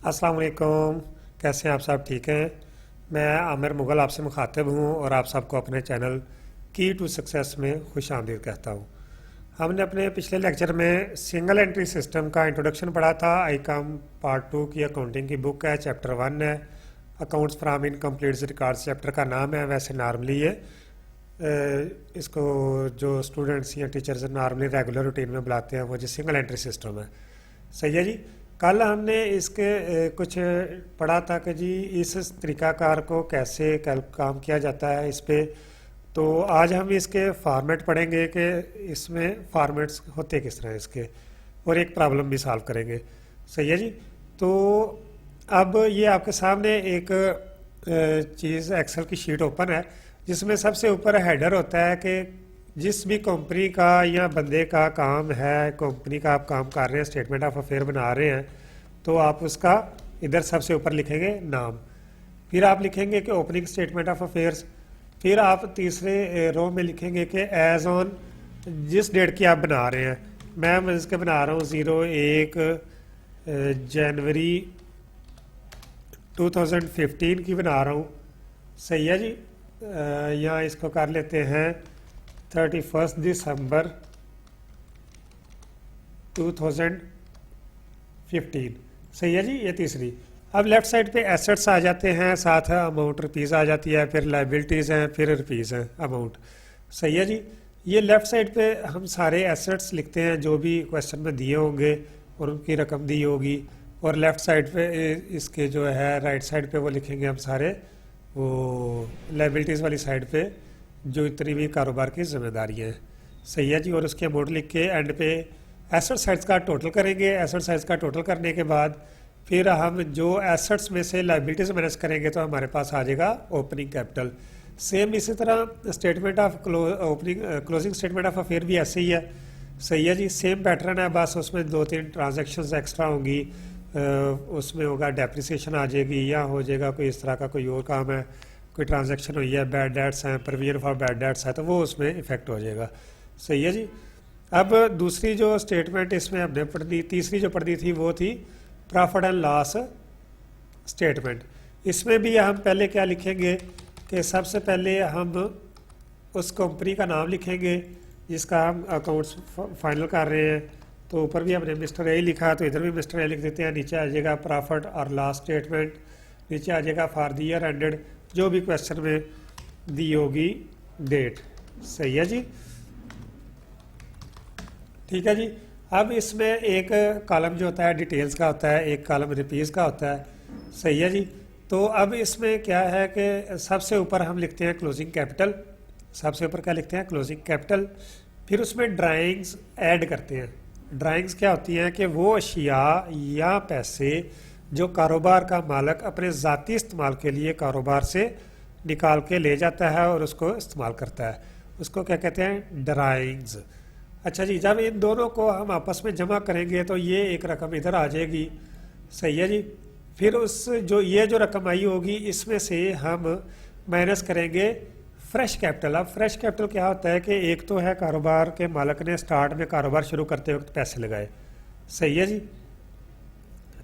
अस्सलाम वालेकुम। कैसे हैं आप सब? ठीक हैं। मैं आमिर मुग़ल आपसे मुखातिब हूँ और आप सबको अपने चैनल की टू सक्सेस में खुश आमदीद कहता हूँ। हमने अपने पिछले लेक्चर में सिंगल एंट्री सिस्टम का इंट्रोडक्शन पढ़ा था। आईकॉम पार्ट 2 की अकाउंटिंग की बुक है, चैप्टर 1 है। Accounts from incomplete records chapter का नाम है। वैसे नॉर्मली ये इसको जो स्टूडेंट्स या टीचर्स नॉर्मली रेगुलर रूटीन में बुलाते हैं वो जो सिंगल एंट्री सिस्टम है। सही है जी। कल हमने इसके कुछ पढ़ा था कि जी इस तरीक़ाकार को कैसे काम किया जाता है इस पे। तो आज हम इसके फॉर्मेट पढ़ेंगे कि इसमें फॉर्मेट्स होते किस तरह इसके, और एक प्रॉब्लम भी सॉल्व करेंगे। सही है जी। तो अब ये आपके सामने एक चीज़ एक्सेल की शीट ओपन है जिसमें सबसे ऊपर हेडर होता है कि जिस भी कंपनी का या बंदे का काम है, कंपनी का आप काम कर रहे हैं, स्टेटमेंट ऑफ अफेयर बना रहे हैं, तो आप उसका इधर सबसे ऊपर लिखेंगे नाम। फिर आप लिखेंगे कि ओपनिंग स्टेटमेंट ऑफ अफेयर्स। फिर आप तीसरे रो में लिखेंगे कि एज ऑन जिस डेट की आप बना रहे हैं। मैं इसके बना रहा हूँ 01 जनवरी 2015 की बना रहा हूँ। सही है जी। यहाँ इसको कर लेते हैं 31 दिसंबर 2015। सही है जी। ये तीसरी। अब लेफ़्ट साइड पे एसेट्स आ जाते हैं, साथ है अमाउंट रुपीज़ आ जाती है, फिर लाइबिलिटीज़ हैं, फिर रुपीज़ हैं अमाउंट। सही है जी। ये लेफ़्ट साइड पे हम सारे एसेट्स लिखते हैं जो भी क्वेश्चन में दिए होंगे और उनकी रकम दी होगी, और लेफ़्ट साइड पे इसके जो है राइट साइड पे वो लिखेंगे हम सारे वो लाइबिलिटीज़ वाली साइड पे जो इतनी भी कारोबार की जिम्मेदारियाँ हैं। सही है जी। और उसके अमाउंट लिख के एंड पे एसेट साइज का टोटल करेंगे। एसेट साइज का टोटल करने के बाद फिर हम जो एसेट्स में से लाइबिलिटीज़ माइनस करेंगे तो हमारे पास आ जाएगा ओपनिंग कैपिटल। सेम इसी तरह statement of closing statement of affair भी ऐसे ही है। सही है जी। सेम पैटर्न है, बस उसमें 2-3 ट्रांजेक्शन्स एक्स्ट्रा होंगी। उसमें होगा डेप्रिसिएशन आ जाएगी, या हो जाएगा कोई इस तरह का कोई और काम है, कोई ट्रांजैक्शन हुई है, बैड डेट्स हैं, प्रोविजन फॉर बैड डेट्स है, तो वो उसमें इफेक्ट हो जाएगा। सही है जी। अब दूसरी जो स्टेटमेंट इसमें हमने पढ़ी, तीसरी जो पढ़ी थी वो थी प्रॉफिट एंड लॉस स्टेटमेंट। इसमें भी हम पहले क्या लिखेंगे कि सबसे पहले हम उस कंपनी का नाम लिखेंगे जिसका हम अकाउंट्स फाइनल कर रहे हैं। तो ऊपर भी हमने मिस्टर ए लिखा, तो इधर भी मिस्टर ए लिख देते हैं। नीचे आ जाएगा प्रॉफिट और लॉस स्टेटमेंट, नीचे आ जाएगा फॉर द ईयर एंडेड, जो भी क्वेश्चन में दी होगी डेट। सही है जी। ठीक है जी। अब इसमें एक कॉलम जो होता है डिटेल्स का होता है, एक कॉलम रुपीज़ का होता है। सही है जी। तो अब इसमें क्या है कि सबसे ऊपर हम लिखते हैं क्लोजिंग कैपिटल। सबसे ऊपर क्या लिखते हैं? Closing capital. फिर उसमें ड्राइंग्स ऐड करते हैं। ड्राइंग्स क्या होती हैं कि वो अशिया या पैसे जो कारोबार का मालिक अपने ज़ाती इस्तेमाल के लिए कारोबार से निकाल के ले जाता है और उसको इस्तेमाल करता है, उसको क्या कहते हैं? ड्राइंग्स। अच्छा जी। जब इन दोनों को हम आपस में जमा करेंगे तो ये एक रकम इधर आ जाएगी। सही है जी। फिर उस जो रकम आई होगी इसमें से हम माइनस करेंगे फ्रेश कैपिटल। अब फ्रेश कैपिटल क्या होता है कि एक तो है कारोबार के मालिक ने स्टार्ट में कारोबार शुरू करते वक्त पैसे लगाए। सही है जी।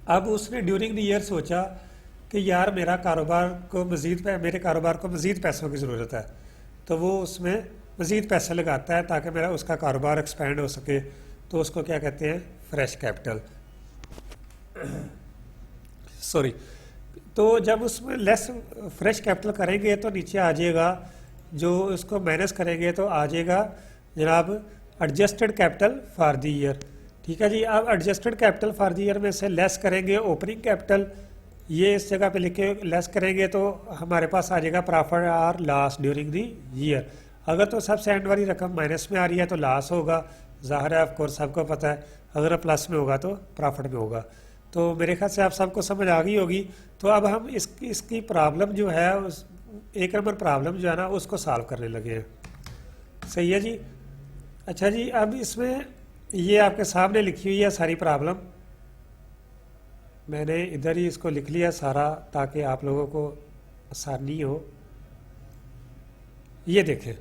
अब उसने ड्यूरिंग द ईयर सोचा कि यार मेरे कारोबार को मज़ीद पैसों की ज़रूरत है, तो वो उसमें मज़ीद पैसे लगाता है ताकि मेरा उसका कारोबार एक्सपेंड हो सके। तो उसको क्या कहते हैं? Fresh capital. सॉरी। तो जब उसमें लेस फ्रेश कैपिटल करेंगे तो नीचे आ जाएगा, जो उसको माइनस करेंगे तो आ जाएगा जनाब adjusted capital for the year. ठीक है जी। अब adjusted capital for the year में से लेस करेंगे ओपनिंग कैपिटल। ये इस जगह पे लिखे लेस करेंगे तो हमारे पास आ जाएगा प्रॉफिट और लॉस ड्यूरिंग द ईयर। अगर तो सबसे एंड वाली रकम माइनस में आ रही है तो लॉस होगा, ज़ाहिर है, ऑफकोर्स सबको पता है। अगर प्लस में होगा तो प्रॉफिट में होगा। तो मेरे ख्याल से आप सबको समझ आ गई होगी। तो अब हम इसकी प्रॉब्लम जो है उस एक नंबर प्रॉब्लम जो है ना उसको सॉल्व करने लगे हैं। सही है जी। अच्छा जी। अब इसमें ये आपके सामने लिखी हुई है सारी प्रॉब्लम। मैंने इधर ही इसको लिख लिया सारा ताकि आप लोगों को आसानी हो। ये देखें,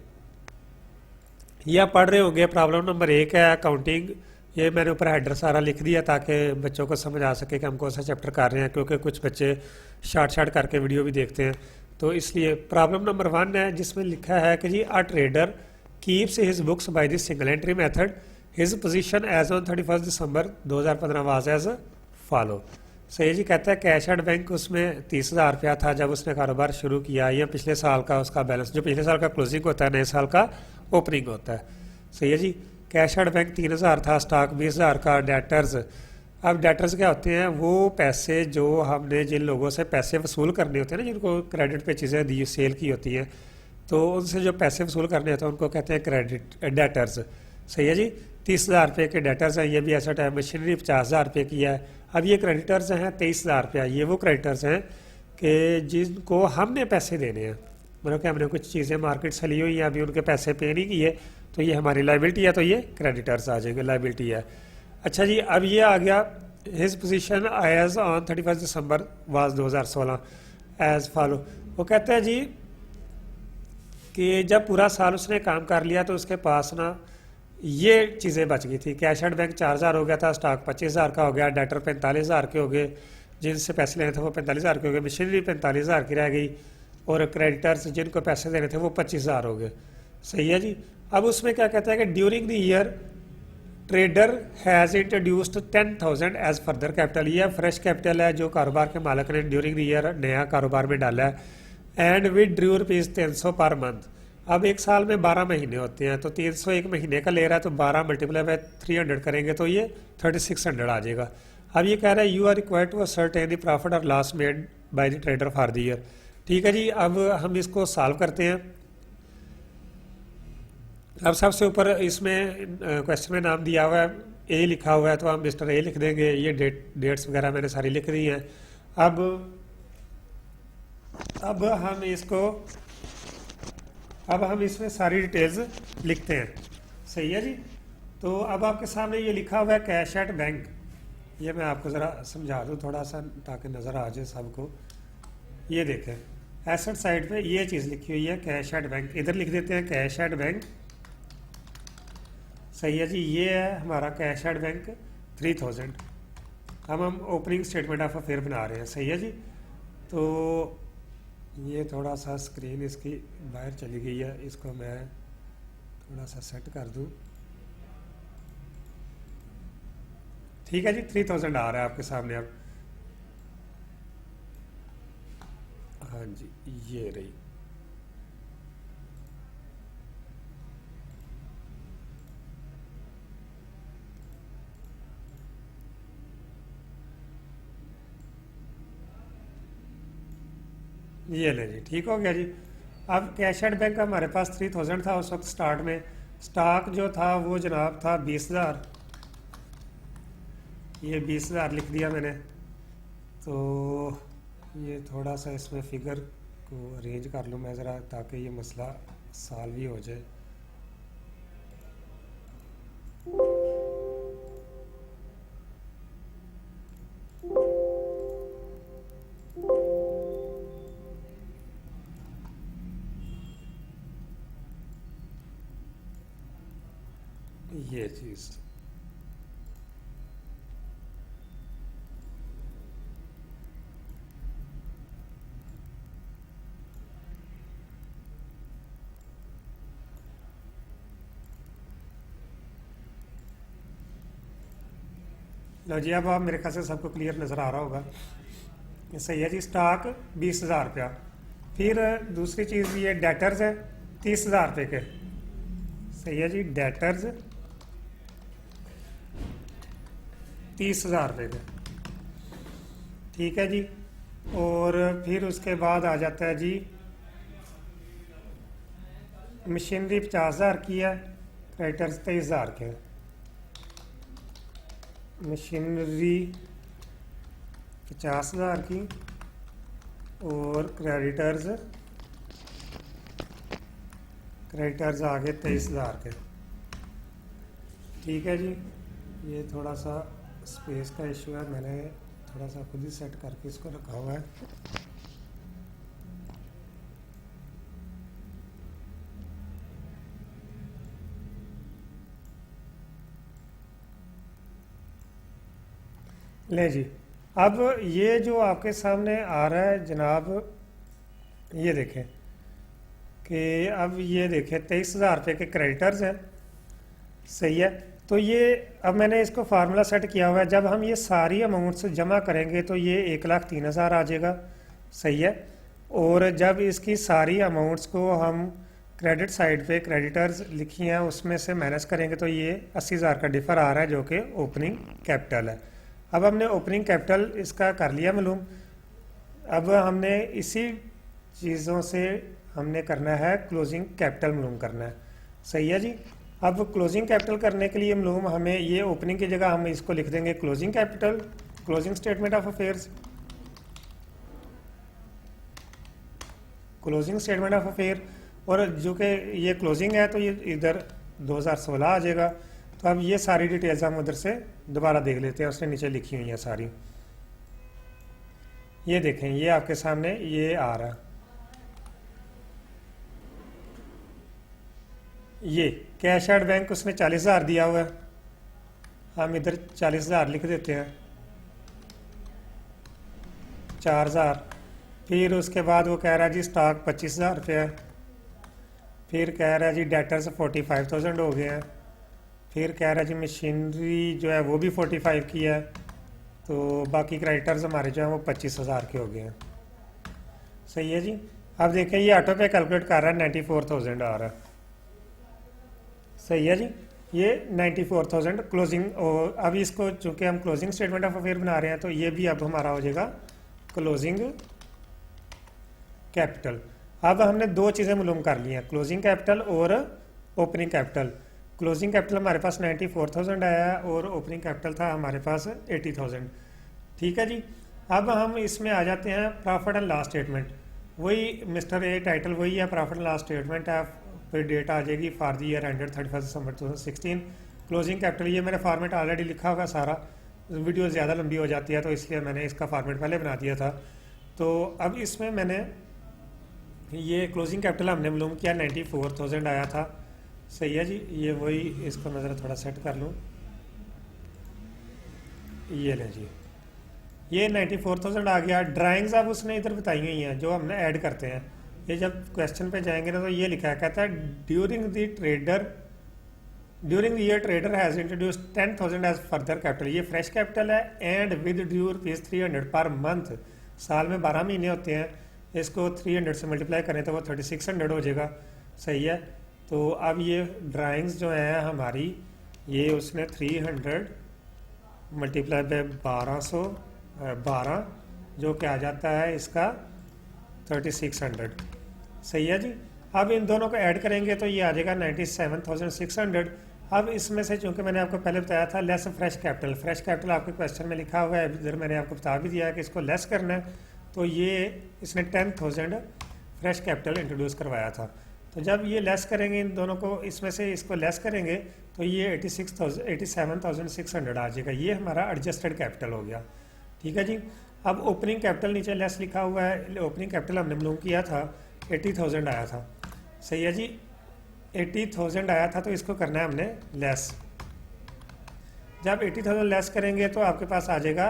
ये आप पढ़ रहे होंगे। प्रॉब्लम नंबर 1 है अकाउंटिंग ये मैंने ऊपर हेडर सारा लिख दिया ताकि बच्चों को समझ आ सके कि हम कौन सा चैप्टर कर रहे हैं, क्योंकि कुछ बच्चे शार्ट करके वीडियो भी देखते हैं। तो इसलिए प्रॉब्लम नंबर 1 है जिसमें लिखा है कि जी a trader keeps his books by this single entry method, his position as on 31 December 2015 was as follow. सही जी, कहता है कैश एट बैंक उसमें 30,000 रुपया था जब उसने कारोबार शुरू किया, या पिछले साल का उसका बैलेंस, जो पिछले साल का क्लोजिंग होता है नए साल का ओपनिंग होता है। सही है जी, कैश एट बैंक 3,000 था, स्टॉक 20,000 का, डेटर्स। अब डेटर्स क्या होते हैं, वो पैसे जो हमने जिन लोगों से पैसे वसूल करने होते हैं ना, जिनको क्रेडिट पे चीज़ें दी सेल की होती हैं, तो उनसे जो पैसे वसूल करने होते हैं उनको कहते हैं क्रेडिट डेटर्स। सही है जी, 30,000 रुपये के डेटर्स हैं, ये भी एसेट है। मशीनरी 50,000 रुपये की है। अब ये क्रेडिटर्स हैं 23,000 रुपया, ये वो क्रेडिटर्स हैं कि जिनको हमने पैसे देने हैं, मतलब कि हमने कुछ चीज़ें मार्केट से ली हुई हैं, अभी उनके पैसे पे नहीं किए, तो ये हमारी लाइबिलिटी है, तो ये क्रेडिटर्स आ जाएंगे, लाइबिलिटी है। अच्छा जी, अब ये आ गया his position as on 31 December was 2016 as follow. वो कहते हैं जी कि जब पूरा साल उसने काम कर लिया तो उसके पास ना ये चीज़ें बच गई थी। कैश एट बैंक 4,000 हो गया था, स्टॉक 25,000 का हो गया, डेटर 45,000 के हो गए, जिनसे पैसे लेने थे वो 45,000 के हो गए, मशीनरी 45,000 की रह गई, और क्रेडिटर्स जिनको पैसे देने थे वो 25,000 हो गए। सही है जी। अब उसमें क्या कहता है कि during the year trader has introduced 10,000 as further capital. यह फ्रेश कैपिटल है जो कारोबार के मालिक ने ड्यूरिंग द ईयर नया कारोबार में डाला है। And with Drew ₹300 per month. अब एक साल में 12 महीने होते हैं, तो 300 एक महीने का ले रहा है, तो 12 मल्टीप्लाई बाय 300 करेंगे तो ये 3600 आ जाएगा। अब ये कह रहा है you are required to ascertain the profit और loss made by the trader for the year. ठीक है जी, अब हम इसको सॉल्व करते हैं। अब सबसे ऊपर इसमें क्वेश्चन में नाम दिया हुआ है, ए लिखा हुआ है, तो हम मिस्टर ए लिख देंगे। ये डेट्स वगैरह मैंने सारी लिख दी हैं। अब हम इसको, अब हम इसमें सारी डिटेल्स लिखते हैं। सही है जी। तो अब आपके सामने ये लिखा हुआ है कैश एट बैंक। ये मैं आपको ज़रा समझा दूँ थोड़ा सा ताकि नज़र आ जाए सबको। ये देखें, एसेट साइड पे ये चीज़ लिखी हुई है कैश एट बैंक, इधर लिख देते हैं कैश एट बैंक। सही है जी, ये है हमारा कैश एट बैंक 3,000। अब हम ओपनिंग स्टेटमेंट ऑफ अफेयर बना रहे हैं। सही है जी। तो ये थोड़ा सा स्क्रीन इसकी बाहर चली गई है, इसको मैं थोड़ा सा सेट कर दूं। ठीक है जी, 3,000 आ रहा है आपके सामने अब। हाँ जी, ये रही। ये ले जी, ठीक हो गया जी। अब कैश एट बैंक हमारे पास 3,000 था उस वक्त स्टार्ट में। स्टॉक जो था वो जनाब था 20,000। ये 20,000 लिख दिया मैंने। तो ये थोड़ा सा इसमें फिगर को अरेंज कर लूँ मैं ज़रा, ताकि ये मसला सॉल्व ही हो जाए। ये चीज़ लो जी, अब आप मेरे ख्याल से सबको क्लियर नज़र आ रहा होगा। सही है जी, स्टॉक 20,000 रुपया। फिर दूसरी चीज़ ये डेटर्स है 30,000 रुपये के। सही है जी, डेटर्स 30,000 रुपये के। ठीक है जी। और फिर उसके बाद आ जाता है जी मशीनरी 50,000 की है, क्रेडिटर्स 23,000 के। मशीनरी 50,000 की और क्रेडिटर्स आगे 23,000 के। ठीक है जी। ये थोड़ा सा स्पेस का इशू है, मैंने थोड़ा सा खुद ही सेट करके इसको रखा हुआ है। ले जी। अब ये जो आपके सामने आ रहा है जनाब, ये देखें कि अब ये देखें 23,000 रुपये के क्रेडिटर्स हैं, सही है। तो ये अब मैंने इसको फार्मूला सेट किया हुआ है, जब हम ये सारी अमाउंट्स जमा करेंगे तो ये 1,03,000 आ जाएगा, सही है। और जब इसकी सारी अमाउंट्स को हम क्रेडिट साइड पे क्रेडिटर्स लिखी हैं उसमें से माइनस करेंगे तो ये 80,000 का डिफ़र आ रहा है, जो कि ओपनिंग कैपिटल है। अब हमने ओपनिंग कैपिटल इसका कर लिया मालूम। अब हमने इसी चीज़ों से हमने करना है क्लोजिंग कैपिटल मालूम करना है, सही है जी। अब क्लोजिंग कैपिटल करने के लिए मालूम हमें ये ओपनिंग की जगह हम इसको लिख देंगे closing capital, closing statement of affairs, closing statement of affair. और जो कि ये क्लोजिंग है तो ये इधर 2016 आ जाएगा। तो अब ये सारी डिटेल्स हम उधर से दोबारा देख लेते हैं, उसने नीचे लिखी हुई हैं सारी। ये देखें, ये आपके सामने ये आ रहा, ये कैश एट बैंक उसने 40,000 दिया हुआ है, हम इधर 40,000 लिख देते हैं, 4,000। फिर उसके बाद वो कह रहा है जी स्टॉक 25,000 रुपये है। फिर कह रहा है जी डेटर्स 45,000 हो गए हैं। फिर कह रहा है जी मशीनरी जो है वो भी 45 की है। तो बाकी क्रेडिटर्स हमारे जो हैं वो 25,000 के हो गए हैं, सही है जी। अब देखें ये ऑटो पे कैलकुलेट कर रहा है, 94,000 आ रहा है, सही है जी। ये 94,000 क्लोजिंग। और अब इसको चूँकि हम क्लोजिंग स्टेटमेंट ऑफ अफेयर बना रहे हैं तो ये भी अब हमारा हो जाएगा क्लोजिंग कैपिटल। अब हमने दो चीज़ें मालूम कर ली हैं, क्लोजिंग कैपिटल और ओपनिंग कैपिटल। क्लोजिंग कैपिटल हमारे पास 94,000 आया है और ओपनिंग कैपिटल था हमारे पास 80,000, ठीक है जी। अब हम इसमें आ जाते हैं प्रॉफिट एंड लॉस स्टेटमेंट। वही मिस्टर ए टाइटल वही है, प्रॉफिट एंड लॉस स्टेटमेंट है। फिर डेट आ जाएगी for the year ended 31 December 2016। Closing capital ये मैंने फॉर्मेट ऑलरेडी लिखा होगा सारा, वीडियो ज़्यादा लंबी हो जाती है तो इसलिए मैंने इसका फॉर्मेट पहले बना दिया था। तो अब इसमें मैंने ये क्लोजिंग कैपिटल हमने मालूम किया 94,000 आया था, सही है जी। ये वही, इसको मैं ज़रा थोड़ा सेट कर लूँ, ये लें जी, ये 94,000 आ गया। ड्राइंग्स अब उसने इधर बताई हुई हैं जो हमने ऐड करते हैं। ये जब क्वेश्चन पे जाएंगे ना तो ये लिखा है, कहता है during the year trader has introduce 10,000 as further capital. ये फ्रेश कैपिटल है and with due ₹300 per month. साल में 12 महीने होते हैं, इसको 300 से मल्टीप्लाई करें तो वो 3600 हो जाएगा, सही है। तो अब ये ड्राइंग्स जो हैं हमारी, ये उसने 300 मल्टीप्लाई बाय 1212 जो कि आ जाता है इसका 3600, सही है जी। अब इन दोनों को ऐड करेंगे तो ये आ जाएगा 97,600। अब इसमें से चूंकि मैंने आपको पहले बताया था less fresh capital, fresh capital आपके क्वेश्चन में लिखा हुआ है, इधर मैंने आपको बता भी दिया है कि इसको लेस करना है। तो ये इसने 10,000 फ्रेश कैपिटल इंट्रोड्यूस करवाया था। तो जब ये लेस करेंगे इन दोनों को, इसमें से इसको लेस करेंगे तो ये 87,600 आ जाएगा। ये हमारा एडजस्टेड कैपिटल हो गया, ठीक है जी। अब ओपनिंग कैपिटल नीचे लेस लिखा हुआ है, ओपनिंग कैपिटल हमने मालूम किया था 80,000 आया था, सही है जी। 80,000 आया था तो इसको करना है हमने लेस। जब 80,000 लेस करेंगे तो आपके पास आ जाएगा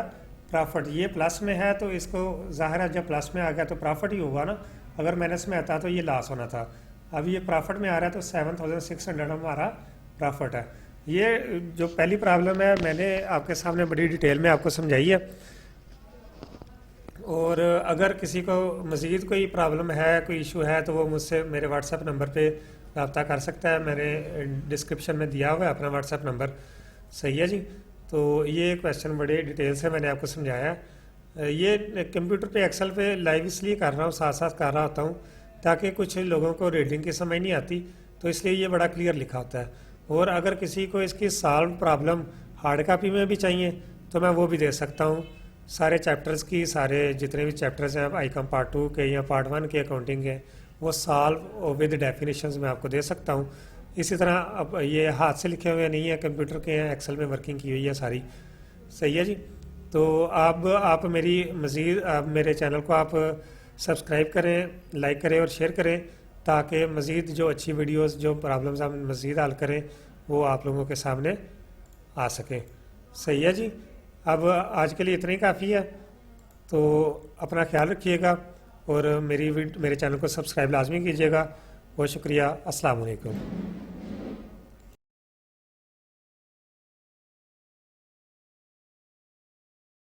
प्रॉफिट। ये प्लस में है तो इसको ज़ाहिर है जब प्लस में आ गया तो प्रॉफिट ही होगा ना, अगर माइनस में आता तो ये लॉस होना था। अब ये प्रॉफिट में आ रहा है तो 7,600 हमारा प्रॉफिट है। ये जो पहली प्रॉब्लम है मैंने आपके सामने बड़ी डिटेल में आपको समझाई है। और अगर किसी को मज़ीद कोई प्रॉब्लम है, कोई इशू है तो वो मुझसे मेरे व्हाट्सएप नंबर पे रब्ता कर सकता है। मैंने डिस्क्रिप्शन में दिया हुआ है अपना व्हाट्सएप नंबर, सही है जी। तो ये क्वेश्चन बड़े डिटेल से मैंने आपको समझाया। ये कंप्यूटर पे एक्सेल पे लाइव इसलिए कर रहा हूँ, साथ साथ कर रहा होता हूँ ताकि कुछ लोगों को रीडिंग की समझ नहीं आती, तो इसलिए ये बड़ा क्लियर लिखा होता है। और अगर किसी को इसकी सॉल्व प्रॉब्लम हार्ड कापी में भी चाहिए तो मैं वो भी दे सकता हूँ। सारे चैप्टर्स की, सारे जितने भी चैप्टर्स हैं आईकॉम पार्ट 2 के या पार्ट 1 के अकाउंटिंग के, वो सॉल्व विद डेफिनेशंस मैं आपको दे सकता हूँ। इसी तरह अब ये हाथ से लिखे हुए नहीं है, कंप्यूटर के हैं, एक्सेल में वर्किंग की हुई है सारी, सही है जी। तो आप मेरी मज़ीद मेरे चैनल को आप सब्सक्राइब करें, लाइक करें और शेयर करें ताकि मज़ीद जो अच्छी वीडियोस, जो प्रॉब्लम्स हम मज़ीद हल करें वो आप लोगों के सामने आ सकें, सही है जी। अब आज के लिए इतना ही काफ़ी है। तो अपना ख्याल रखिएगा और मेरे चैनल को सब्सक्राइब लाजमी कीजिएगा। बहुत शुक्रिया। अस्सलाम वालेकुम।